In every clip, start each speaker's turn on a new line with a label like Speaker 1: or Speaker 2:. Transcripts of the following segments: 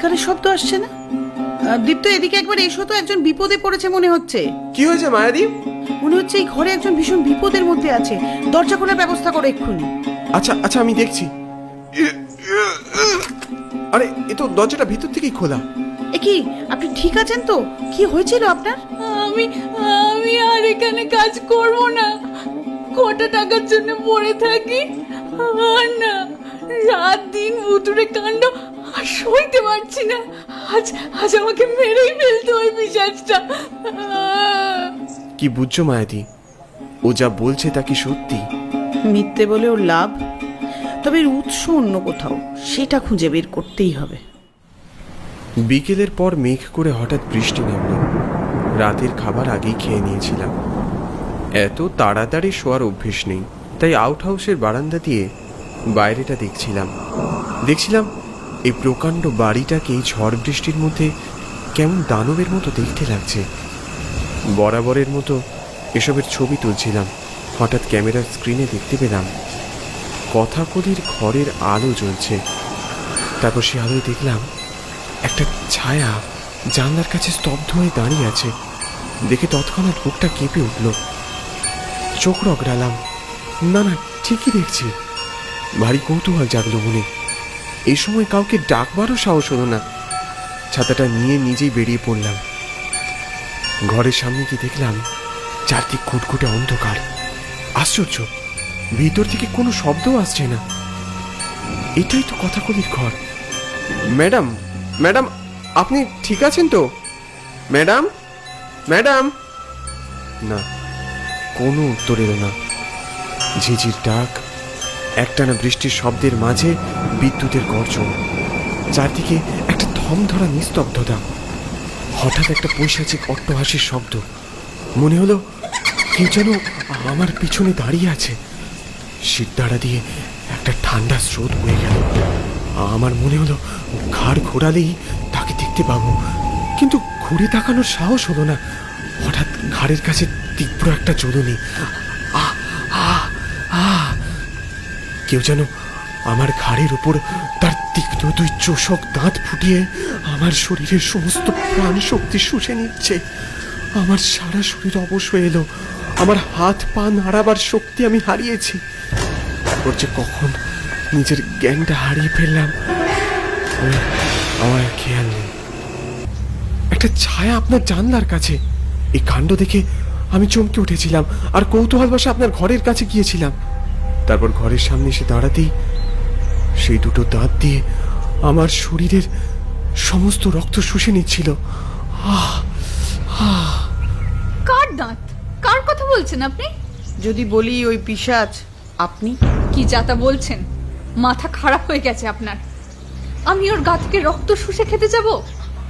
Speaker 1: চিৎকারের শব্দ আসছে না? দীপ্ত, এদিকে একবার এসো তো, একজন বিপদে পড়েছে মনে হচ্ছে।
Speaker 2: কি হয়েছে মায়াদি?
Speaker 1: মনে হচ্ছে এই ঘরে একজন ভীষণ বিপদের মধ্যে আছে। দরজা খোলার ব্যবস্থা করো এক্ষুনি।
Speaker 2: আচ্ছা আচ্ছা, আমি দেখছি। আরে, এ তো দরজাটা ভিতর থেকেই খোলা।
Speaker 1: এ কি, আপনি ঠিক আছেন তো? কি হয়েছিল আপনার?
Speaker 3: আমি আমি আর এখানে কাজ করব না। কটা টাকার জন্য পড়ে থাকি। আর না, রাত দিন ভুতুড়ে কাণ্ড আর সইতে পারছি না। আজ আজ আমাকে মেরেই ফেলতো ওই পিশাচটা।
Speaker 2: কি বুঝছো মায়াদি? ও যা বলছে তা কি সত্যি?
Speaker 1: মিথ্যে বলে ওর লাভ? তবে এর উৎস অন্য কোথাও, সেটা খুঁজে বের করতেই হবে।
Speaker 2: বিকেলের পর মেঘ করে হঠাৎ বৃষ্টি নামল। রাতের খাবার আগেই খেয়ে নিয়েছিলাম। এত তাড়াতাড়ি শোয়ার অভ্যেস নেই, তাই আউট হাউসের বারান্দা দিয়ে বাইরেটা দেখছিলাম এই প্রকাণ্ড বাড়িটাকে ঝড় বৃষ্টির মধ্যে কেমন দানবের মতো দেখতে লাগছে। বরাবরের মতো এসবের ছবি তুলছিলাম। হঠাৎ ক্যামেরার স্ক্রিনে দেখতে পেলাম কথাকলির ঘরের আলো জ্বলছে। তারপর সে আলোয় দেখলাম একটা ছায়া জানলার কাছে স্তব্ধ হয়ে দাঁড়িয়ে আছে। দেখে তৎক্ষণাৎ বুকটা কেঁপে উঠল। চোখ রগড়ালাম। না না, ঠিকই দেখছি। ভারী কৌতূহল জাগলো মনে। এই সময় কাউকে ডাকবারও সাহস হলো না। ছাতাটা নিয়ে নিজেই বেরিয়ে পড়লাম। ঘরের সামনে গিয়ে দেখলাম চারদিক ঘুটঘুটে অন্ধকার। আশ্চর্য, ভিতর থেকে কোনো শব্দও আসছে না। এটাই তো কথাকলির ঘর। ম্যাডাম, ম্যাডাম, আপনি ঠিক আছেন তো? Madam, madam. না, কোনো উত্তর এলো না। ঝিঝির ডাক, একটানা বৃষ্টির শব্দের মাঝে বিদ্যুতের গর্জন। চারদিকে একটা থম ধরা নিস্তব্ধতা। হঠাৎ একটা পৈশাচিক অট্টহাসির শব্দ। মনে হলো কেউ যেন আমার পিছনে দাঁড়িয়ে আছে। শিরদাঁড়া দিয়ে একটা ঠান্ডা স্রোত বয়ে গেল। আমার মনে হলো ঘাড় ঘোরালেই তাকে দেখতে পাবো, কিন্তু ঘুরে তাকানোর সাহস হলো না। হঠাৎ ঘাড়ের কাছে তীব্র একটা জ্বলুনি। কেউ যেন আমার ঘাড়ের উপর তার তীক্ষ্ণ দুই চোষক দাঁত ফুটিয়ে আমার শরীরের সমস্ত প্রাণ শক্তি শুষে নিচ্ছে। আমার সারা শরীর অবশ হয়ে এলো। আমার হাত পা নাড়াবার শক্তি আমি হারিয়েছি। তারপর যে কখন নিজের জ্ঞানটা হারিয়ে ফেললাম আমার খেয়াল নেই। একটা ছায়া আপনার জানলার কাছে। এই কাণ্ড দেখে আমি চমকে উঠেছিলাম আর কৌতূহলবশে আপনার ঘরের কাছে গিয়েছিলাম। তারপর ঘরের সামনে এসে দাঁড়াতেই সেই দুটো দাঁত দিয়ে আমার শরীরের সমস্ত রক্ত শুষে নিচ্ছিল।
Speaker 3: কার দাঁত? কার কথা বলছেন আপনি?
Speaker 1: যদি বলি ওই পিশাচ আপনি।
Speaker 3: কি যাতা বলছেন? মাথা খারাপ হয়ে গেছে আপনার? আমি ওর গা থেকে রক্ত শুষে খেতে যাব?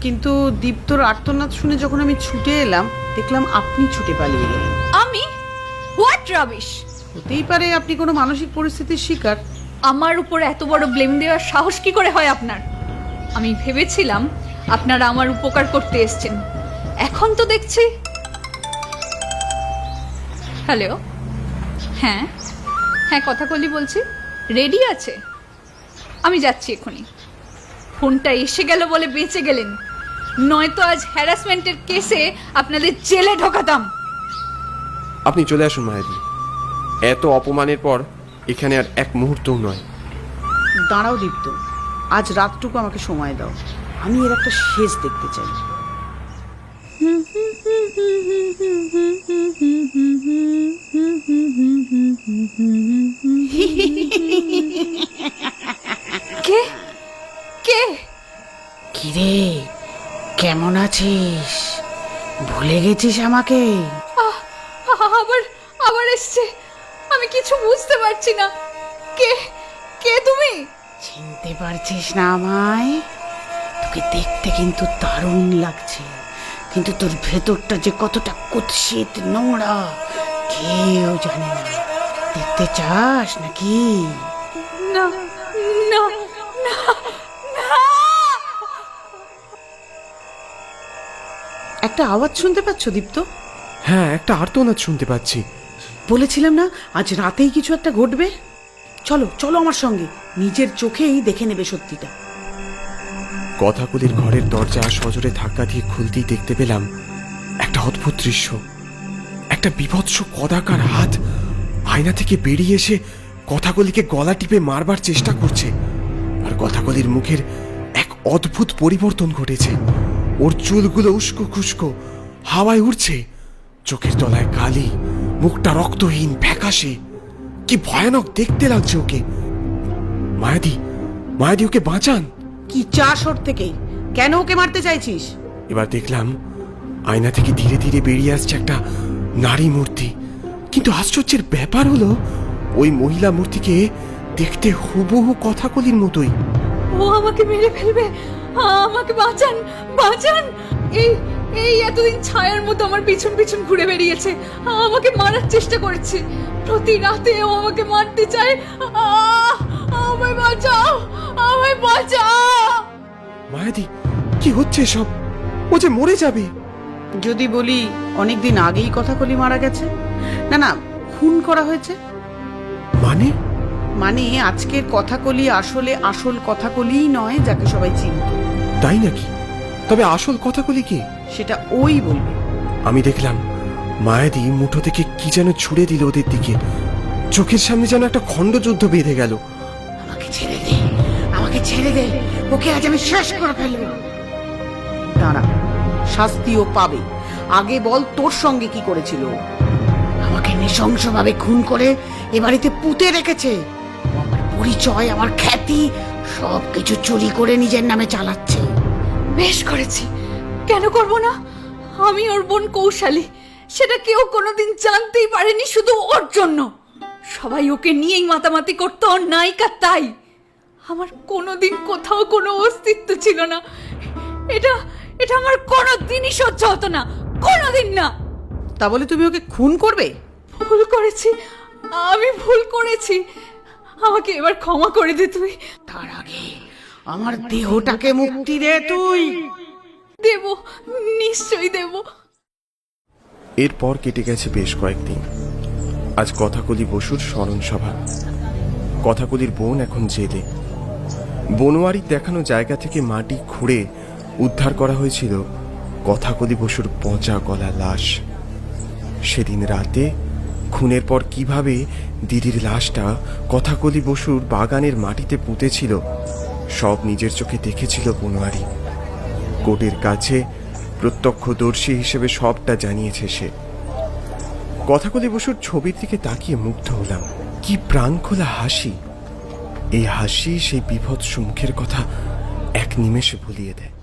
Speaker 1: কিন্তু দীপ্তর আর্তনাদ শুনে যখন আমি ছুটে এলাম, দেখলাম আপনি ছুটে পালিয়ে গেলেন।
Speaker 3: আমি? What rubbish!
Speaker 1: হতেই পারে আপনি কোনো মানসিক পরিস্থিতির শিকার।
Speaker 3: আমার উপর এত বড় ব্লেম দেওয়ার সাহস কি করে হয় আপনার? আমি ভেবেছিলাম আপনারা আমার উপকার করতে এসেছেন। এখন তো দেখছি। হ্যালো, হ্যাঁ হ্যাঁ, কথাকলি বলছি। রেডি আছে? আমি যাচ্ছি এখনই। ফোনটা এসে গেল বলে বেঁচে গেলেন, নয়তো আজ হ্যারাসমেন্টের কেসে আপনাদের জেলে ঢোকাতাম।
Speaker 2: আপনি চলে আসুন মায়াদি। এত অপমানের পর এখানে আর এক মুহূর্তও নয়।
Speaker 1: দাঁড়াও দীপ্ত, আজ রাতটুকু আমাকে সময় দাও। আমি এর একটা শেষ দেখতে চাই।
Speaker 3: কে কে?
Speaker 1: কিরে, কেমন আছিস? ভুলে গেছিস আমাকে?
Speaker 3: আবার আবার এসছে। আমি কিছু বুঝতে পারছি না। কে কে তুমি?
Speaker 1: চিনতে পারছিস না আমায়? তোকে দেখতে কিন্তু দারুণ লাগছে, কিন্তু তোর ভেতরটা যে কতটা কুৎসিত নোংরা কেউ জানে না। দেখতে চাস নাকি?
Speaker 3: না না না না।
Speaker 1: একটা আওয়াজ শুনতে পাচ্ছ দীপ্ত?
Speaker 2: হ্যাঁ, একটা আর্তনাদ শুনতে পাচ্ছি।
Speaker 1: বলেছিলাম না আজ রাতেই কিছু একটা ঘটবে। চলো চলো আমার সঙ্গে, নিজের চোখেই দেখে নেবে সত্যিটা।
Speaker 2: কথাকলির ঘরের দরজা সজোরে ধাক্কা দিয়ে খুলতেই দেখতে পেলাম একটা অদ্ভুত দৃশ্য। একটা বীভৎস কদাকার হাত আয়না থেকে বেরিয়ে এসে কথাকলিকে গলা টিপে মারবার চেষ্টা করছে। আর কথাকলির মুখের এক অদ্ভুত পরিবর্তন ঘটেছে। ওর চুলগুলো উস্কো খুস্কো হাওয়ায় উড়ছে, চোখের তলায় কালি, মুখটা রক্তহীন ফ্যাকাশে। কি ভয়ানক দেখতে লাগছে ওকে। মায়াদি, মায়াদি, ওকে বাঁচান।
Speaker 1: কি চাস ওর থেকে? কেন ওকে মারতে চাইছিস?
Speaker 2: এবার দেখলাম আয়না থেকে ধীরে ধীরে বেরিয়ে আসছে একটা নারী মূর্তি। কিন্তু আশ্চর্যের ব্যাপার হলো ওই মহিলা মূর্তিকে দেখতে হুবহু কথাকলির মতোই।
Speaker 3: ও আমাকে মেরে ফেলবে, আমাকে বাঁচান, বাঁচান। এই এই এতদিন ছায়ার মতো আমার পিছন পিছন ঘুরে বেরিয়েছে, আমাকে মারার চেষ্টা করছে। প্রতি রাতে ও আমাকে মারতে চায়। আমায় বাঁচাও, আমায় বাঁচাও।
Speaker 2: মায়াদি, কি হচ্ছে সব? ও যে মরে যাবে।
Speaker 1: যদি বলি অনেকদিন আগেই কথাকলি মারা গেছে। না না, খুন করা হয়েছে।
Speaker 2: মানে?
Speaker 1: মানে আজকের কথাকলি আসলে আসল কথাকলিই নয়, যাকে সবাই চিনত।
Speaker 2: তাই নাকি? তবে আসল কথাকলি কে?
Speaker 1: সেটা ওই বলবে।
Speaker 2: আমি দেখলাম মায়াদি মুঠো থেকে কি যেন ছুড়ে দিল ওদের দিকে। চোখের সামনে যেন একটা খণ্ডযুদ্ধ বেঁধে গেল।
Speaker 1: আমাকে ছেড়ে দে, আমাকে ছেড়ে দে, ওকে আজ আমি শেষ করে ফেলবো। দাঁড়া, শাস্তিও পাবে। আগে বল, তোর সঙ্গে কি করেছিল? আমাকে নৃশংসভাবে খুন করে এ বাড়িতে পুঁতে রেখেছে। আমার পরিচয়, আমার খ্যাতি সবকিছু চুরি করে নিজের নামে চালাচ্ছে।
Speaker 3: বেশ করেছি, কেন করব না? আমি ওর বোন কৌশালী, সেটা কেউ কোনোদিন জানতেই পারেনি শুধু ওর জন্য। সবাই ওকে নিয়েই মাতামাতি করতো, ওর নায়িকা তাই। আমার কোনোদিন কোথাও কোনো অস্তিত্ব ছিল না। এটা এটা আমার কোনোদিনই সহ্য হতো না, কোনোদিন না।
Speaker 1: তা বলে তুমি ওকে খুন করবে?
Speaker 3: ভুল করেছি, আমি ভুল করেছি। আমাকে এবার ক্ষমা করে দে তুই।
Speaker 1: তার আগে আমার দেহটাকে মুক্তি দে তুই।
Speaker 3: দেব, নিশ্চয়ই দেব।
Speaker 2: এরপর কেটে গেছে বেশ কয়েকদিন। আজ কথাকলি বসুর স্মরণ সভা। কথাকলির বোন এখন জেলে। বনোয়ারির দেখানো জায়গা থেকে মাটি খুঁড়ে উদ্ধার করা হয়েছিল কথাকলি বসুর পচা গলা লাশ। সেদিন রাতে খুনের পর কিভাবে দিদির লাশটা কথাকলি বসুর বাগানের মাটিতে পুঁতেছিল সব নিজের চোখে দেখেছিল বনোয়ারি। কোর্টের কাছে প্রত্যক্ষদর্শী হিসেবে সবটা জানিয়েছে সে। কথাকলি বসুর ছবির দিকে তাকিয়ে মুগ্ধ হলাম। কি প্রাণখোলা হাসি! এই হাসি সেই বীভৎস মুখের কথা এক নিমেষে ভুলিয়ে দেয়।